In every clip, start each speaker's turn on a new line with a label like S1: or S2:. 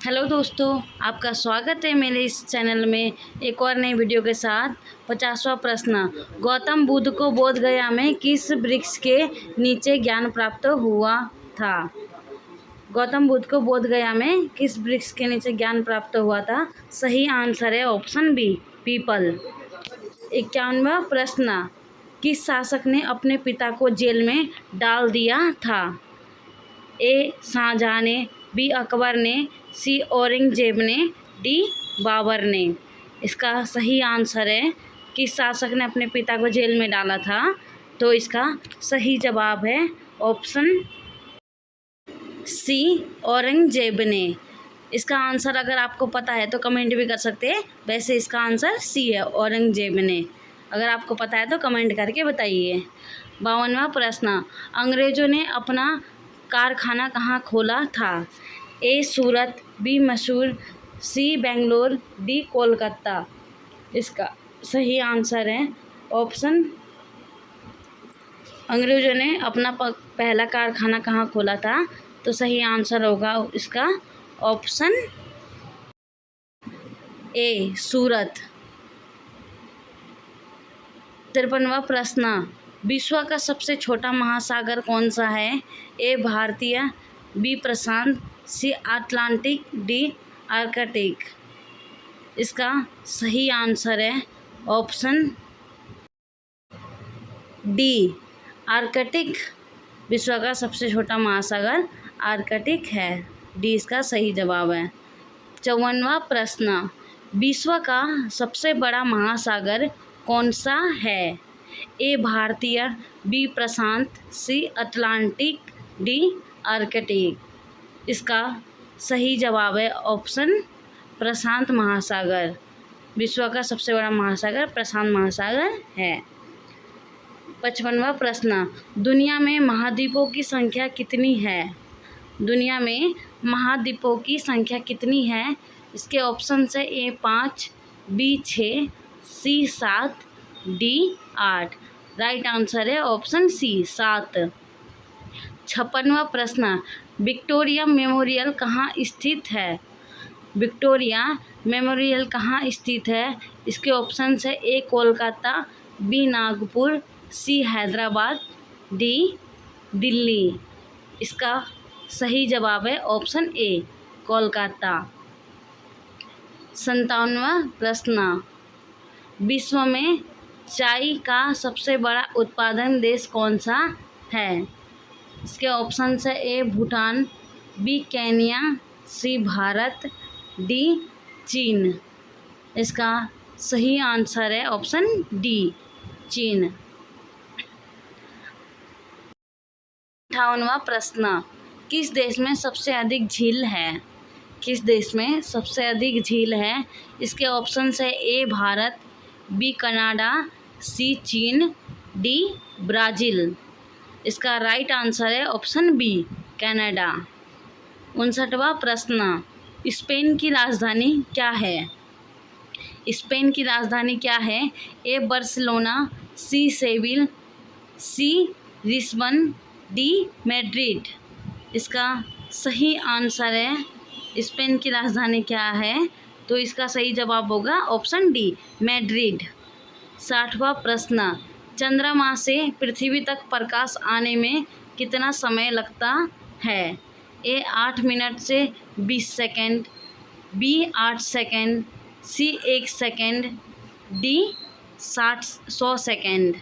S1: Hello दोस्तों, आपका स्वागत है मेरे इस चैनल में एक और नई वीडियो के साथ। 50वां प्रश्न, गौतम बुद्ध को बोध गया में किस वृक्ष के नीचे ज्ञान प्राप्त हुआ था? गौतम बुद्ध को बोध गया में किस वृक्ष के नीचे ज्ञान प्राप्त हुआ था? सही आंसर है ऑप्शन बी, पीपल। 51वां प्रश्न, किस शासक ने अपने पिता को जेल में डाल दिया था? ए शाहजहां ने, बी अकबर ने, सी औरंगजेब ने, डी बाबर ने। इसका सही आंसर है किस शासक ने अपने पिता को जेल में डाला था, तो इसका सही जवाब है ऑप्शन सी, औरंगजेब ने। इसका आंसर अगर आपको पता है तो कमेंट भी कर सकते हैं। वैसे इसका आंसर सी है, औरंगजेब ने। अगर आपको पता है तो कमेंट करके बताइए। 52वां प्रश्न, अंग्रेज़ों ने अपना कारखाना कहाँ खोला था? ए सूरत, बी मैसूर, सी बेंगलोर, डी कोलकाता। इसका सही आंसर है ऑप्शन, अंग्रेज़ों ने अपना पहला कारखाना कहाँ खोला था, तो सही आंसर होगा इसका ऑप्शन ए, सूरत। 53वां प्रश्न, विश्व का सबसे छोटा महासागर कौन सा है? ए भारतीय, बी प्रशांत, सी अटलांटिक, डी आर्कटिक। इसका सही आंसर है ऑप्शन डी, आर्कटिक। विश्व का सबसे छोटा महासागर आर्कटिक है। डी इसका सही जवाब है। 54वां प्रश्न, विश्व का सबसे बड़ा महासागर कौन सा है? ए भारतीय, बी प्रशांत, सी अटलांटिक, डी आर्कटिक। इसका सही जवाब है ऑप्शन प्रशांत महासागर। विश्व का सबसे बड़ा महासागर प्रशांत महासागर है। 55वां प्रश्न, दुनिया में महाद्वीपों की संख्या कितनी है? दुनिया में महाद्वीपों की संख्या कितनी है? इसके ऑप्शन है ए 5, बी 6, सी 7, डी 8। राइट आंसर है ऑप्शन सी, 7। 56वां प्रश्न, विक्टोरिया मेमोरियल कहाँ स्थित है? विक्टोरिया मेमोरियल कहाँ स्थित है? इसके ऑप्शन है ए कोलकाता, बी नागपुर, सी हैदराबाद, डी दिल्ली। इसका सही जवाब है ऑप्शन ए, कोलकाता। 57वां प्रश्न, विश्व में चाय का सबसे बड़ा उत्पादन देश कौन सा है? इसके ऑप्शन है ए भूटान, बी केन्या, सी भारत, डी चीन। इसका सही आंसर है ऑप्शन डी, चीन। 58वां प्रश्न, किस देश में सबसे अधिक झील है? किस देश में सबसे अधिक झील है? इसके ऑप्शन है ए भारत, बी कनाडा, सी चीन, डी ब्राज़ील। इसका राइट आंसर है ऑप्शन बी, कनाडा। 59वां प्रश्न, स्पेन की राजधानी क्या है? स्पेन की राजधानी क्या है? ए बार्सिलोना, सी सेविल, सी लिस्बन, डी मैड्रिड। इसका सही आंसर है स्पेन की राजधानी क्या है, तो इसका सही जवाब होगा ऑप्शन डी, मैड्रिड। 60वां प्रश्न, चंद्रमा से पृथ्वी तक प्रकाश आने में कितना समय लगता है? ए 8 मिनट से 20 सेकंड, बी 8 सेकंड, सी 1 सेकंड, डी 100 सेकंड।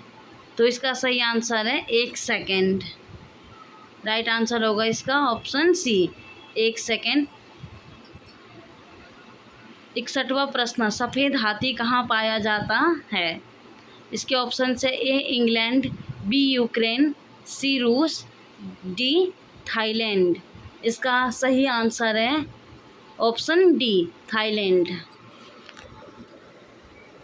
S1: तो इसका सही आंसर है 1 सेकंड। राइट आंसर होगा इसका ऑप्शन सी, 1 सेकंड। 61वां प्रश्न, सफ़ेद हाथी कहाँ पाया जाता है? इसके ऑप्शन है ए इंग्लैंड, बी यूक्रेन, सी रूस, डी थाईलैंड। इसका सही आंसर है ऑप्शन डी, थाईलैंड।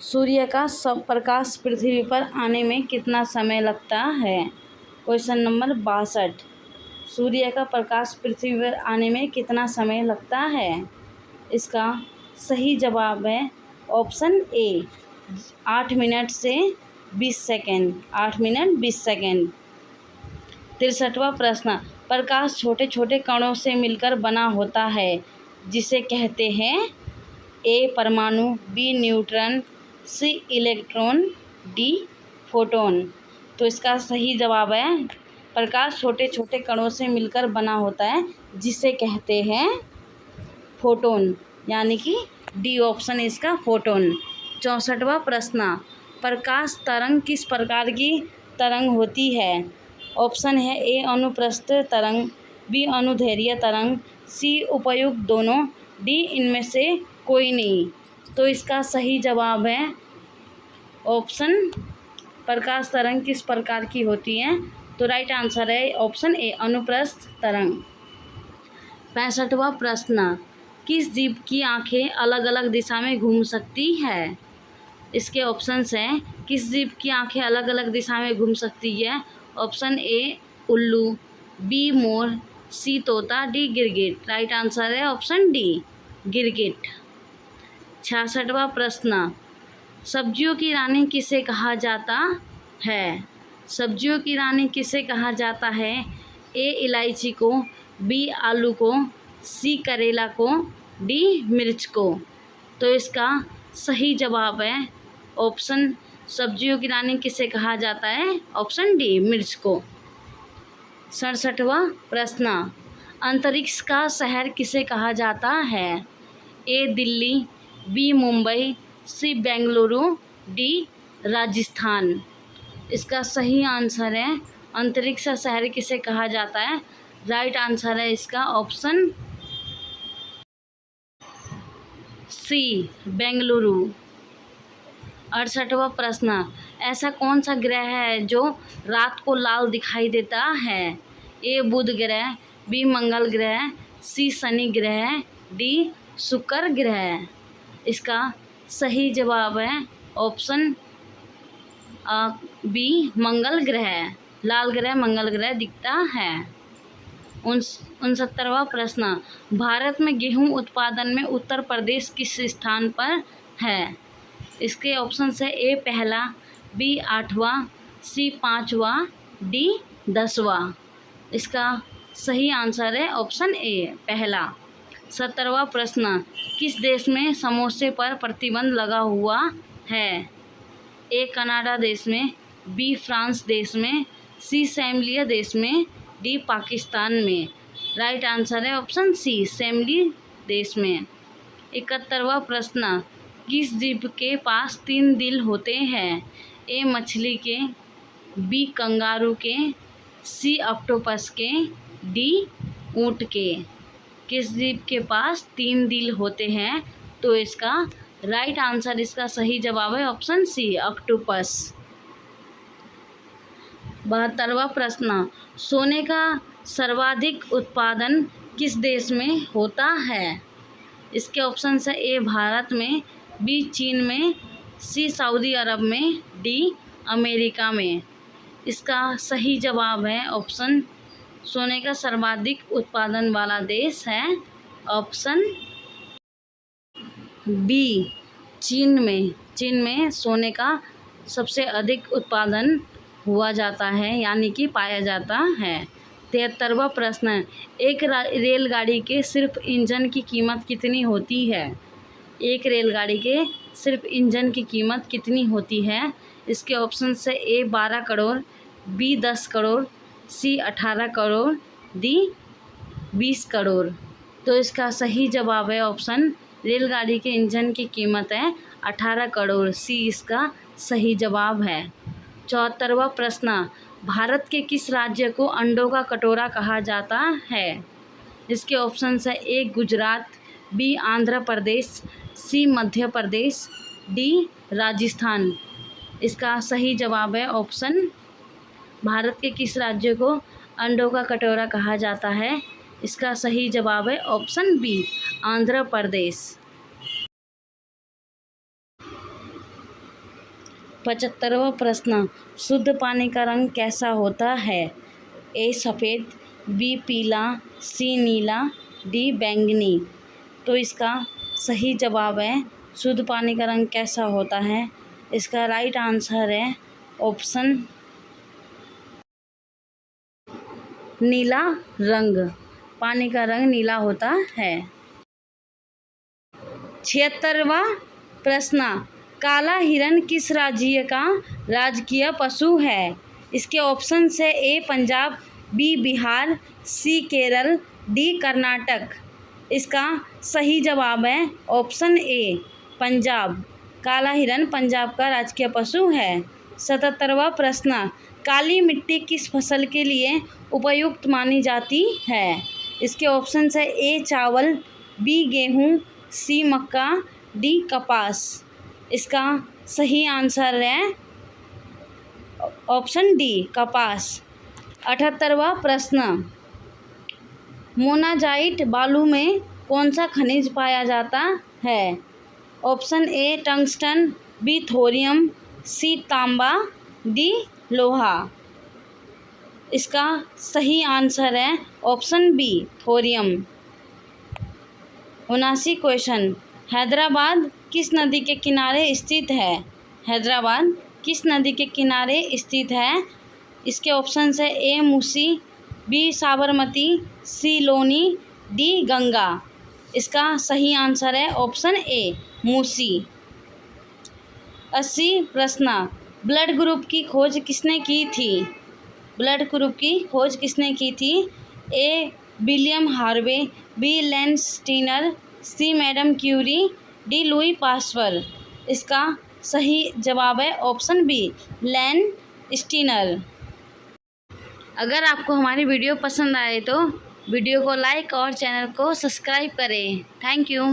S1: सूर्य का सब प्रकाश पृथ्वी पर आने में कितना समय लगता है? क्वेश्चन नंबर 62, सूर्य का प्रकाश पृथ्वी पर आने में कितना समय लगता है? इसका सही जवाब है ऑप्शन ए, 8 मिनट से 20 सेकंड, 8 मिनट 20 सेकंड। 63वां प्रश्न, प्रकाश छोटे छोटे कणों से मिलकर बना होता है, जिसे कहते हैं? ए परमाणु, बी न्यूट्रॉन, सी इलेक्ट्रॉन, डी फोटोन। तो इसका सही जवाब है प्रकाश छोटे छोटे कणों से मिलकर बना होता है, जिसे कहते हैं फोटोन, यानी कि डी ऑप्शन इसका फोटोन। 64वां प्रश्न, प्रकाश तरंग किस प्रकार की तरंग होती है? ऑप्शन है ए अनुप्रस्थ तरंग, बी अनुदैर्ध्य तरंग, सी उपयुक्त दोनों, डी इनमें से कोई नहीं। तो इसका सही जवाब है ऑप्शन प्रकाश तरंग किस प्रकार की होती है? तो राइट आंसर है ऑप्शन ए अनुप्रस्थ तरंग। 65वां प्रश्न, किस जीव की आंखें अलग अलग दिशा में घूम सकती है? इसके ऑप्शंस हैं, किस जीव की आंखें अलग अलग दिशा में घूम सकती है? ऑप्शन ए उल्लू, बी मोर, सी तोता, डी गिरगिट। राइट आंसर है ऑप्शन डी गिरगिट। 66वां प्रश्न, सब्जियों की रानी किसे कहा जाता है? सब्जियों की रानी किसे कहा जाता है? ए इलायची को, बी आलू को, सी करेला को, डी मिर्च को। तो इसका सही जवाब है ऑप्शन सब्जियों की रानी किसे कहा जाता है? ऑप्शन डी मिर्च को। 67वां प्रश्न, अंतरिक्ष का शहर किसे कहा जाता है? ए दिल्ली, बी मुंबई, सी बेंगलुरु, डी राजस्थान। इसका सही आंसर है अंतरिक्ष का शहर किसे कहा जाता है? राइट आंसर है इसका ऑप्शन सी बेंगलुरु। 68वां प्रश्न, ऐसा कौन सा ग्रह है जो रात को लाल दिखाई देता है? ए बुध ग्रह, बी मंगल ग्रह, सी शनि ग्रह, डी शुक्र ग्रह। इसका सही जवाब है ऑप्शन बी मंगल ग्रह, लाल ग्रह मंगल ग्रह दिखता है। 69वां प्रश्न, भारत में गेहूं उत्पादन में उत्तर प्रदेश किस स्थान पर है? इसके ऑप्शन है ए पहला, बी 8वां, सी 5वां, डी 10वां। इसका सही आंसर है ऑप्शन ए पहला। 70वां प्रश्न, किस देश में समोसे पर प्रतिबंध लगा हुआ है? ए कनाडा देश में, बी फ्रांस देश में, सी सेमलिया देश में, डी पाकिस्तान में। राइट आंसर है ऑप्शन सी सेमली देश में। 71वां प्रश्न, किस जीव के पास 3 दिल होते हैं? ए मछली के, बी कंगारू के, सी ऑक्टोपस के, डी ऊंट के। किस जीव के पास 3 दिल होते हैं? तो इसका राइट आंसर इसका सही जवाब है ऑप्शन सी ऑक्टोपस। 72वां प्रश्न, सोने का सर्वाधिक उत्पादन किस देश में होता है? इसके ऑप्शन है ए भारत में, बी चीन में, सी सऊदी अरब में, डी अमेरिका में। इसका सही जवाब है ऑप्शन सोने का सर्वाधिक उत्पादन वाला देश है ऑप्शन बी चीन में। चीन में सोने का सबसे अधिक उत्पादन हुआ जाता है, यानी कि पाया जाता है। 73वां प्रश्न, एक रेलगाड़ी के सिर्फ इंजन की कीमत कितनी होती है? एक रेलगाड़ी के सिर्फ इंजन की कीमत कितनी होती है? इसके ऑप्शन से ए 12 करोड़, बी 10 करोड़, सी 18 करोड़, डी 20 करोड़। तो इसका सही जवाब है ऑप्शन रेलगाड़ी के इंजन की कीमत है 18 करोड़, सी इसका सही जवाब है। 74वां प्रश्न, भारत के किस राज्य को अंडों का कटोरा कहा जाता है? इसके ऑप्शन है ए गुजरात, बी आंध्र प्रदेश, सी मध्य प्रदेश, डी राजस्थान। इसका सही जवाब है ऑप्शन भारत के किस राज्य को अंडों का कटोरा कहा जाता है? इसका सही जवाब है ऑप्शन बी आंध्र प्रदेश। 75वां प्रश्न, शुद्ध पानी का रंग कैसा होता है? ए सफ़ेद, बी पीला, सी नीला, डी बैंगनी। तो इसका सही जवाब है शुद्ध पानी का रंग कैसा होता है? इसका राइट आंसर है ऑप्शन नीला रंग। पानी का रंग नीला होता है। 76वां प्रश्न, काला हिरन किस राज्य का राजकीय पशु है? इसके ऑप्शन है ए पंजाब, बी बिहार, सी केरल, डी कर्नाटक। इसका सही जवाब है ऑप्शन ए पंजाब। काला हिरन पंजाब का राजकीय पशु है। 77वां प्रश्न, काली मिट्टी किस फसल के लिए उपयुक्त मानी जाती है? इसके ऑप्शन है ए चावल, बी गेहूँ, सी मक्का, डी कपास। इसका सही आंसर है ऑप्शन डी कपास। 78वां प्रश्न, मोनाजाइट बालू में कौन सा खनिज पाया जाता है? Option A tungsten, B thorium, C तांबा, डी लोहा। इसका सही आंसर है option B thorium. 79 question, Hyderabad किस नदी के किनारे स्थित है? हैदराबाद किस नदी के किनारे स्थित है? इसके ऑप्शन है ए मूसी, बी साबरमती, सी लोनी, डी गंगा। इसका सही आंसर है ऑप्शन ए मूसी। 80 प्रश्न, ब्लड ग्रुप की खोज किसने की थी? ब्लड ग्रुप की खोज किसने की थी? A William Harvey, B Landsteiner, C madam Curie, D Louis Pasteur. इसका सही जवाब है ऑप्शन बी लेन स्टीनर। अगर आपको हमारी वीडियो पसंद आए तो वीडियो को लाइक और चैनल को सब्सक्राइब करें। Thank you.